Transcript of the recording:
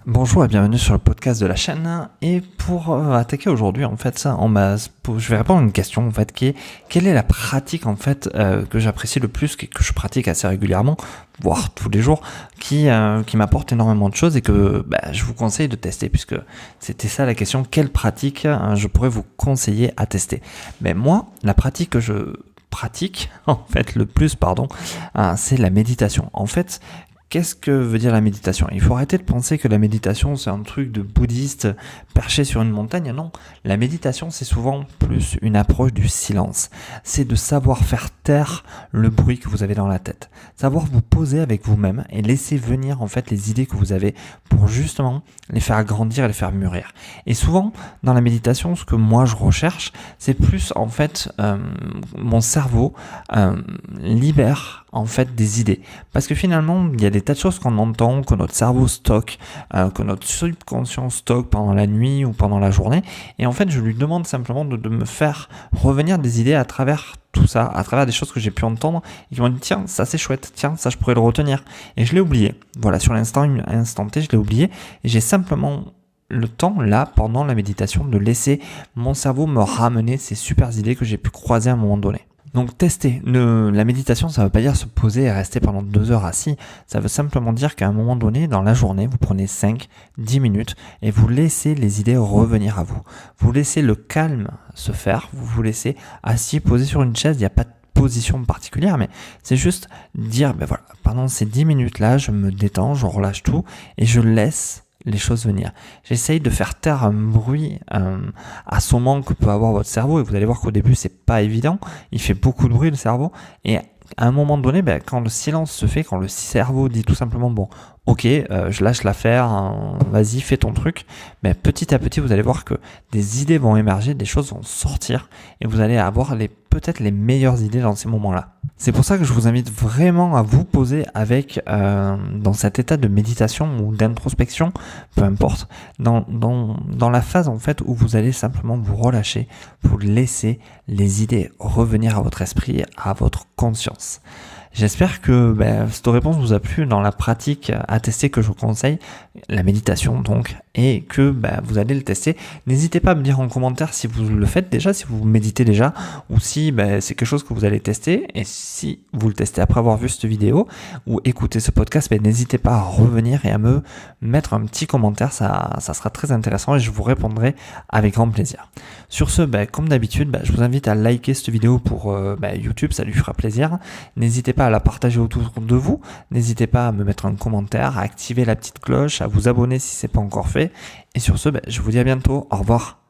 Bonjour et bienvenue sur le podcast de la chaîne. Et pour attaquer aujourd'hui, en fait, je vais répondre à une question en fait qui est quelle est la pratique en fait que j'apprécie le plus, que je pratique assez régulièrement, voire tous les jours, qui m'apporte énormément de choses et que je vous conseille de tester, puisque c'était ça la question, quelle pratique je pourrais vous conseiller à tester. Moi, la pratique que je pratique en fait le plus, c'est la méditation. En fait, qu'est-ce que veut dire la méditation? Il faut arrêter de penser que la méditation, c'est un truc de bouddhiste perché sur une montagne. Non, la méditation, c'est souvent plus une approche du silence. C'est de savoir faire taire le bruit que vous avez dans la tête. Savoir vous poser avec vous-même et laisser venir en fait les idées que vous avez pour justement les faire grandir et les faire mûrir. Et souvent, dans la méditation, ce que moi je recherche, c'est plus en fait mon cerveau libère en fait des idées. Parce que finalement, il y a des tas de choses qu'on entend, que notre cerveau stocke, que notre subconscient stocke pendant la nuit ou pendant la journée. Et en fait, je lui demande simplement de me faire revenir des idées à travers tout ça, à travers des choses que j'ai pu entendre et qui m'ont dit tiens, ça c'est chouette, tiens, ça je pourrais le retenir. Et je l'ai oublié. Voilà, sur l'instant T, je l'ai oublié et j'ai simplement le temps là pendant la méditation de laisser mon cerveau me ramener ces super idées que j'ai pu croiser à un moment donné. Donc tester. La méditation, ça ne veut pas dire se poser et rester pendant 2 heures assis. Ça veut simplement dire qu'à un moment donné, dans la journée, vous prenez 5-10 minutes et vous laissez les idées revenir à vous. Vous laissez le calme se faire, vous vous laissez assis, posé sur une chaise, il n'y a pas de position particulière, mais c'est juste dire, voilà, pendant ces 10 minutes-là, je me détends, je relâche tout et je laisse les choses venir. J'essaye de faire taire un bruit assommant que peut avoir votre cerveau et vous allez voir qu'au début c'est pas évident, il fait beaucoup de bruit le cerveau et à un moment donné, quand le silence se fait, quand le cerveau dit tout simplement ok, je lâche l'affaire, vas-y fais ton truc, petit à petit vous allez voir que des idées vont émerger, des choses vont sortir et vous allez avoir peut-être les meilleures idées dans ces moments-là. C'est pour ça que je vous invite vraiment à vous poser dans cet état de méditation ou d'introspection, peu importe, dans la phase en fait où vous allez simplement vous relâcher pour laisser les idées revenir à votre esprit, à votre conscience. J'espère que cette réponse vous a plu dans la pratique à tester que je vous conseille, la méditation donc, et que vous allez le tester. N'hésitez pas à me dire en commentaire si vous le faites déjà, si vous méditez déjà, ou si c'est quelque chose que vous allez tester. Et si vous le testez après avoir vu cette vidéo ou écouté ce podcast, n'hésitez pas à revenir et à me mettre un petit commentaire, ça sera très intéressant et je vous répondrai avec grand plaisir. Sur ce, comme d'habitude, je vous invite à liker cette vidéo pour YouTube, ça lui fera plaisir. N'hésitez pas à la partager autour de vous. N'hésitez pas à me mettre un commentaire, à activer la petite cloche, à vous abonner si ce n'est pas encore fait. Et sur ce, je vous dis à bientôt. Au revoir.